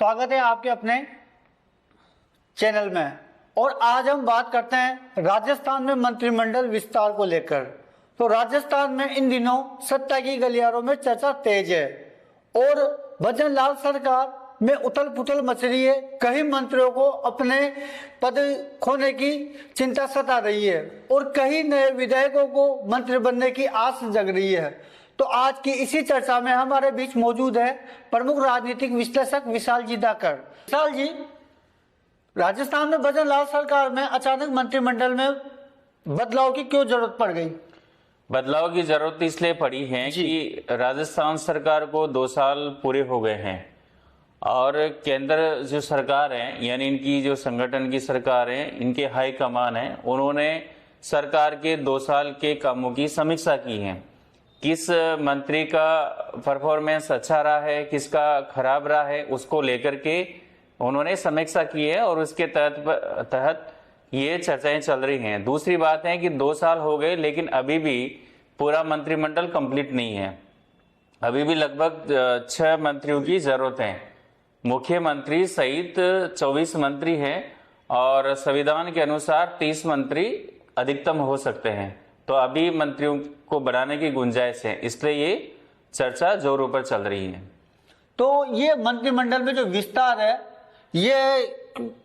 स्वागत है आपके अपने चैनल में। और आज हम बात करते हैं राजस्थान में मंत्रिमंडल विस्तार को लेकर। तो राजस्थान में इन दिनों सत्ता की गलियारों में चर्चा तेज है और भजन लाल सरकार में उथल पुथल मच रही है। कई मंत्रियों को अपने पद खोने की चिंता सता रही है और कई नए विधायकों को मंत्री बनने की आस जग रही है। तो आज की इसी चर्चा में हमारे बीच मौजूद है प्रमुख राजनीतिक विश्लेषक विशाल जी दाकर। विशाल जी, राजस्थान में भजन लाल सरकार में अचानक मंत्रिमंडल में बदलाव की क्यों जरूरत पड़ गई? बदलाव की जरूरत इसलिए पड़ी है कि राजस्थान सरकार को 2 साल पूरे हो गए हैं और केंद्र जो सरकार है यानी इनकी जो संगठन की सरकार है, इनके हाई कमान है, उन्होंने सरकार के 2 साल के कामों की समीक्षा की है। किस मंत्री का परफॉर्मेंस अच्छा रहा है, किसका खराब रहा है, उसको लेकर के उन्होंने समीक्षा की है और उसके तहत ये चर्चाएं चल रही हैं। दूसरी बात है कि 2 साल हो गए लेकिन अभी भी पूरा मंत्रिमंडल कंप्लीट नहीं है। अभी भी लगभग 6 मंत्रियों की जरूरत है। मुख्यमंत्री सहित 24 मंत्री हैं और संविधान के अनुसार 30 मंत्री अधिकतम हो सकते हैं। तो अभी मंत्रियों को बढ़ाने की गुंजाइश है, इसलिए ये चर्चा जोरों पर चल रही है। तो ये मंत्रिमंडल में जो विस्तार है ये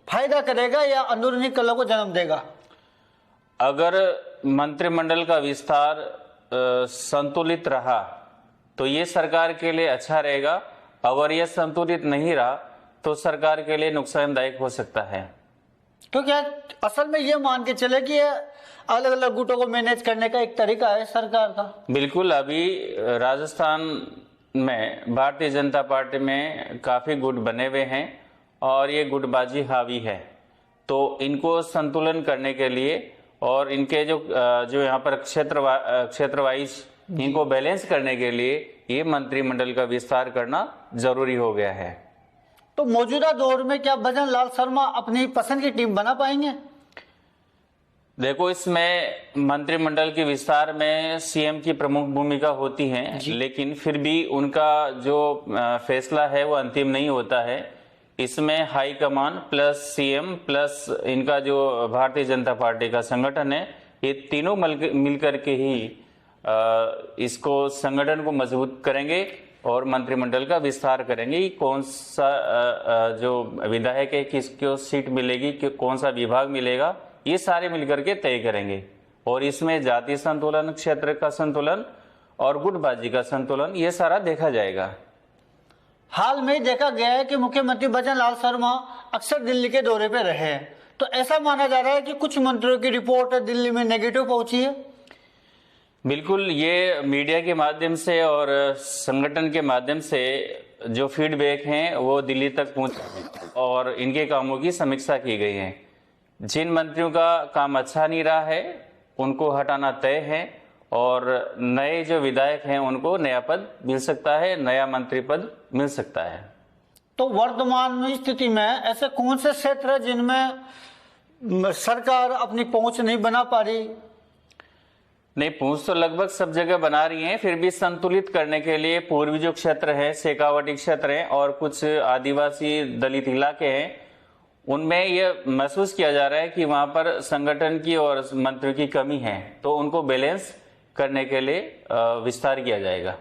फायदा करेगा या अंदरूनी कलह को जन्म देगा? अगर मंत्रिमंडल का विस्तार संतुलित रहा तो ये सरकार के लिए अच्छा रहेगा। अगर यह संतुलित नहीं रहा तो सरकार के लिए नुकसानदायक हो सकता है। तो क्या असल में ये मान के चले कि अलग अलग गुटों को मैनेज करने का एक तरीका है सरकार का? बिल्कुल। अभी राजस्थान में भारतीय जनता पार्टी में काफी गुट बने हुए हैं और ये गुटबाजी हावी है। तो इनको संतुलन करने के लिए और इनके जो यहाँ पर क्षेत्र वाइज इनको बैलेंस करने के लिए ये मंत्रिमंडल का विस्तार करना जरूरी हो गया है। तो मौजूदा दौर में क्या भजन लाल शर्मा अपनी पसंद की टीम बना पाएंगे? देखो, इसमें मंत्रिमंडल के विस्तार में सीएम की प्रमुख भूमिका होती है, लेकिन फिर भी उनका जो फैसला है वो अंतिम नहीं होता है। इसमें high command plus CM plus इनका जो भारतीय जनता पार्टी का संगठन है, ये तीनों मिलकर के ही इसको संगठन को मजबूत करेंगे और मंत्रिमंडल का विस्तार करेंगे। कौन सा जो विधायक है किसको सीट मिलेगी, कौन सा विभाग मिलेगा, ये सारे मिलकर के तय करेंगे। और इसमें जातीय संतुलन, क्षेत्र का संतुलन और गुटबाजी का संतुलन ये सारा देखा जाएगा। हाल में देखा गया है कि मुख्यमंत्री भजन लाल शर्मा अक्सर दिल्ली के दौरे पर रहे हैं। तो ऐसा माना जा रहा है कि कुछ मंत्रियों की रिपोर्ट दिल्ली में नेगेटिव पहुंची है। बिल्कुल, ये मीडिया के माध्यम से और संगठन के माध्यम से जो फीडबैक हैं वो दिल्ली तक पहुंचे और इनके कामों की समीक्षा की गई है। जिन मंत्रियों का काम अच्छा नहीं रहा है उनको हटाना तय है और नए जो विधायक हैं उनको नया पद मिल सकता है, नया मंत्री पद मिल सकता है। तो वर्तमान स्थिति में ऐसे कौन से क्षेत्र है जिनमें सरकार अपनी पहुंच नहीं बना पा रही? नहीं, पहुंच तो लगभग सब जगह बना रही है, फिर भी संतुलित करने के लिए पूर्वी जो क्षेत्र है, शेखावटी क्षेत्र है और कुछ आदिवासी दलित इलाके हैं, उनमें यह महसूस किया जा रहा है कि वहां पर संगठन की और मंत्रियों की कमी है। तो उनको बैलेंस करने के लिए विस्तार किया जाएगा।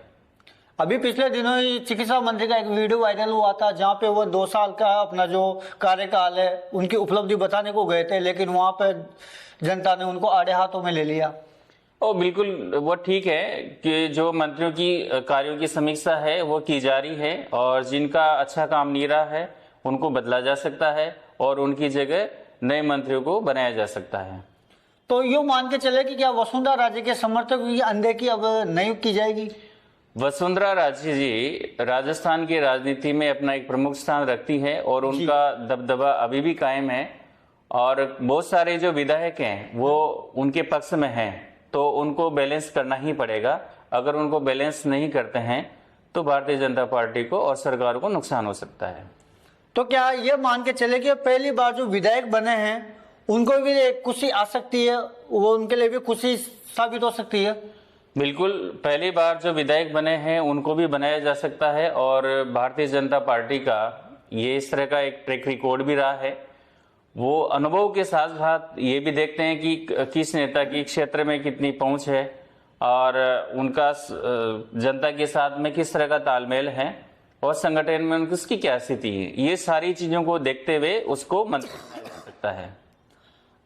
अभी पिछले दिनों ही चिकित्सा मंत्री का एक वीडियो वायरल हुआ था जहां पे वो 2 साल का अपना जो कार्यकाल है उनकी उपलब्धि बताने को गए थे, लेकिन वहां पे जनता ने उनको आड़े हाथों में ले लिया। बिल्कुल, वो ठीक है कि जो मंत्रियों की कार्यों की समीक्षा है वो की जा रही है और जिनका अच्छा काम नहीं रहा है उनको बदला जा सकता है और उनकी जगह नए मंत्रियों को बनाया जा सकता है। तो यूं मान के चले कि क्या वसुंधरा राजे के समर्थकों की अनदेखी अब नहीं की जाएगी? वसुंधरा राजे जी राजस्थान की राजनीति में अपना एक प्रमुख स्थान रखती है और उनका दबदबा अभी भी कायम है और बहुत सारे जो विधायक हैं वो उनके पक्ष में हैं। तो उनको बैलेंस करना ही पड़ेगा। अगर उनको बैलेंस नहीं करते हैं तो भारतीय जनता पार्टी को और सरकार को नुकसान हो सकता है। तो क्या ये मान के चले कि पहली बार जो विधायक बने हैं उनको भी खुशी आ सकती है, वो उनके लिए भी खुशी साबित हो सकती है? बिल्कुल, पहली बार जो विधायक बने हैं उनको भी बनाया जा सकता है और भारतीय जनता पार्टी का ये इस तरह का एक ट्रैक रिकॉर्ड भी रहा है। वो अनुभव के साथ साथ ये भी देखते हैं कि किस नेता की क्षेत्र में कितनी पहुंच है और उनका जनता के साथ में किस तरह का तालमेल है और संगठन में उसकी क्या स्थिति है। ये सारी चीजों को देखते हुए उसको मंत्री बनाया जा सकता है।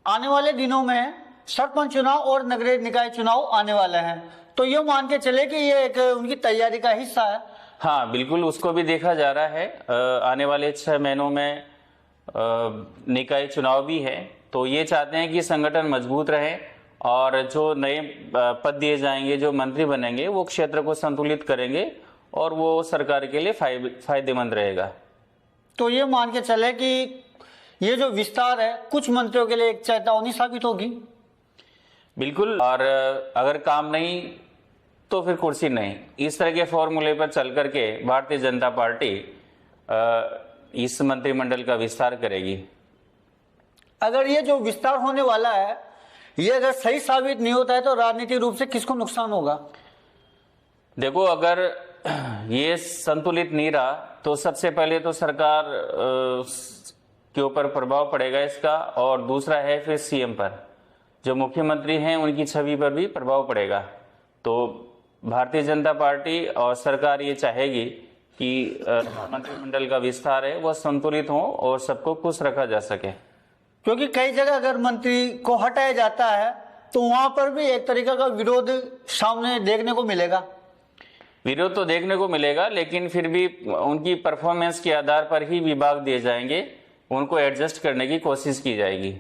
आने वाले दिनों में सरपंच चुनाव और नगरीय निकाय चुनाव आने वाले हैं, तो ये मान के चले कि ये एक उनकी तैयारी का हिस्सा है। हाँ बिल्कुल, उसको भी देखा जा रहा है। आने वाले 6 महीनों में निकाय चुनाव भी है, तो ये चाहते हैं कि संगठन मजबूत रहे और जो नए पद दिए जाएंगे, जो मंत्री बनेंगे, वो क्षेत्र को संतुलित करेंगे और वो सरकार के लिए फायदेमंद रहेगा। तो ये मान के चले कि ये जो विस्तार है कुछ मंत्रियों के लिए एक चेतावनी साबित होगी। बिल्कुल, और अगर काम नहीं तो फिर कुर्सी नहीं, इस तरह के फॉर्मूले पर चल करके भारतीय जनता पार्टी इस मंत्रिमंडल का विस्तार करेगी। अगर ये जो विस्तार होने वाला है ये अगर सही साबित नहीं होता है तो राजनीतिक रूप से किसको नुकसान होगा? देखो, अगर ये संतुलित नहीं रहा तो सबसे पहले तो सरकार के ऊपर प्रभाव पड़ेगा इसका, और दूसरा है फिर सीएम पर, जो मुख्यमंत्री हैं उनकी छवि पर भी प्रभाव पड़ेगा। तो भारतीय जनता पार्टी और सरकार ये चाहेगी कि मंत्रिमंडल का विस्तार है वह संतुलित हो और सबको खुश रखा जा सके। क्योंकि कई जगह अगर मंत्री को हटाया जाता है तो वहां पर भी एक तरीका का विरोध सामने देखने को मिलेगा। विरोध तो देखने को मिलेगा, लेकिन फिर भी उनकी परफॉर्मेंस के आधार पर ही विभाग दिए जाएंगे, उनको एडजस्ट करने की कोशिश की जाएगी।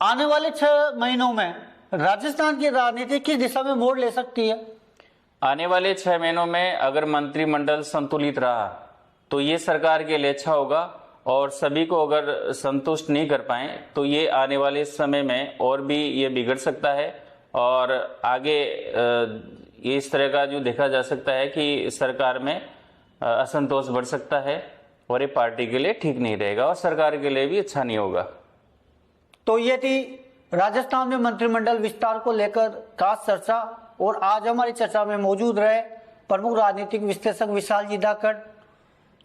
आने वाले 6 महीनों में राजस्थान की राजनीति किस दिशा में मोड़ ले सकती है? आने वाले 6 महीनों में अगर मंत्रिमंडल संतुलित रहा तो ये सरकार के लिए अच्छा होगा, और सभी को अगर संतुष्ट नहीं कर पाए तो ये आने वाले समय में और भी ये बिगड़ सकता है, और आगे ये इस तरह का जो देखा जा सकता है कि सरकार में असंतोष बढ़ सकता है, और ये पार्टी के लिए ठीक नहीं रहेगा और सरकार के लिए भी अच्छा नहीं होगा। तो ये थी राजस्थान में मंत्रिमंडल विस्तार को लेकर खास चर्चा, और आज हमारी चर्चा में मौजूद रहे प्रमुख राजनीतिक विश्लेषक विशाल जी धाकड़।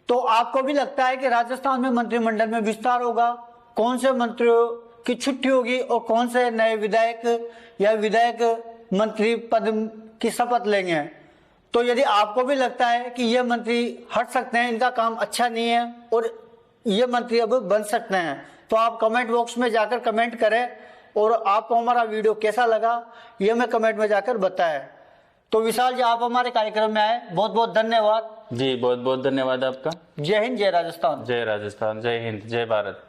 तो आपको भी लगता है कि राजस्थान में मंत्रिमंडल में विस्तार होगा? कौन से मंत्रियों की छुट्टी होगी और कौन से नए विधायक या विधायक मंत्री पद की शपथ लेंगे? तो यदि आपको भी लगता है कि ये मंत्री हट सकते हैं, इनका काम अच्छा नहीं है और ये मंत्री अब बन सकते हैं, तो आप कमेंट बॉक्स में जाकर कमेंट करें, और आपको हमारा वीडियो कैसा लगा ये हमें कमेंट में जाकर बताएं। तो विशाल जी, आप हमारे कार्यक्रम में आए, बहुत बहुत धन्यवाद। जी बहुत बहुत धन्यवाद आपका। जय हिंद, जय राजस्थान। जय राजस्थान, जय हिंद, जय भारत।